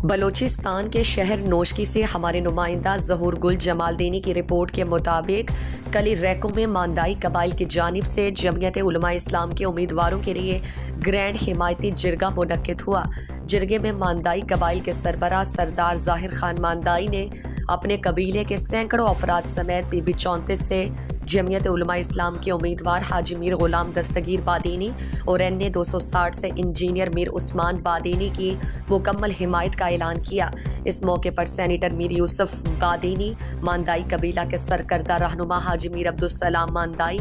بلوچستان کے شہر نوشکی سے ہمارے نمائندہ ظہور گل جمالدینی کی رپورٹ کے مطابق کل ریکو میں ماندائی قبائل کی جانب سے جمعیت علماء اسلام کے امیدواروں کے لیے گرینڈ حمایتی جرگہ منعقد ہوا۔ جرگے میں ماندائی قبائل کے سربراہ سردار ظاہر خان ماندائی نے اپنے قبیلے کے سینکڑوں افراد سمیت بی بی 34 سے جمعیت علماء اسلام کے امیدوار حاجی میر غلام دستگیر بادینی اور NA 260 سے انجینئر میر عثمان بادینی کی مکمل حمایت کا اعلان کیا۔ اس موقع پر سینیٹر میر یوسف بادینی، ماندائی قبیلہ کے سرکردہ رہنما حاجی میر عبدالسلام ماندائی،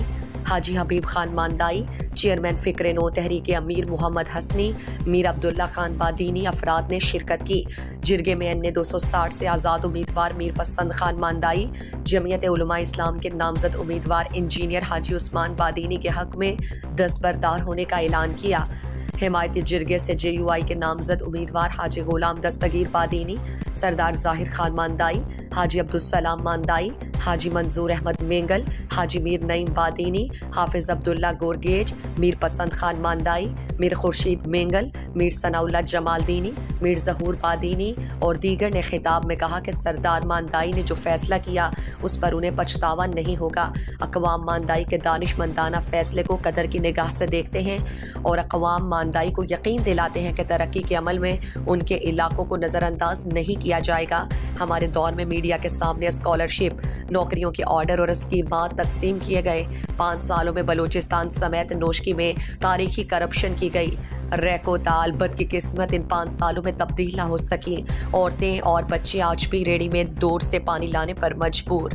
حاجی حبیب خان ماندائی، چیئرمین فکر نو تحریک امیر محمد حسنی، میر عبداللہ خان بادینی افراد نے شرکت کی۔ جرگے میں NA 260 سے آزاد امیدوار میر پسند خان ماندائی، جمعیت علماء اسلام کے نامزد امیدوار انجینئر حاجی عثمان بادینی کے حق میں دستبردار ہونے کا اعلان کیا۔ حمایتی جرگے سے JUI کے نامزد امیدوار حاجی غلام دستگیر بادینی، سردار ظاہر خان ماندائی، حاجی عبدالسلام ماندائی، حاجی منظور احمد مینگل، حاجی میر نعیم بادینی، حافظ عبداللہ گورگیج، میر پسند خان ماندائی، میر خورشید مینگل، میر ثناء اللہ جمالدینی، میر ظہور بادینی اور دیگر نے خطاب میں کہا کہ سردار ماندائی نے جو فیصلہ کیا اس پر انہیں پچھتاوا نہیں ہوگا۔ اقوام ماندائی کے دانشمندانہ فیصلے کو قدر کی نگاہ سے دیکھتے ہیں اور اقوام ماندائی کو یقین دلاتے ہیں کہ ترقی کے عمل میں ان کے علاقوں کو نظر انداز نہیں کیا جائے گا۔ ہمارے دور میں میڈیا کے سامنے اسکالرشپ، نوکریوں کے آرڈر اور اسکیمات تقسیم کیے گئے۔ 5 سالوں میں بلوچستان سمیت نوشکی میں تاریخی کرپشن کی گئی۔ ریکو دال بد کی قسمت ان 5 سالوں میں تبدیل نہ ہو سکی۔ عورتیں اور بچے آج بھی ریڑھی میں دور سے پانی لانے پر مجبور۔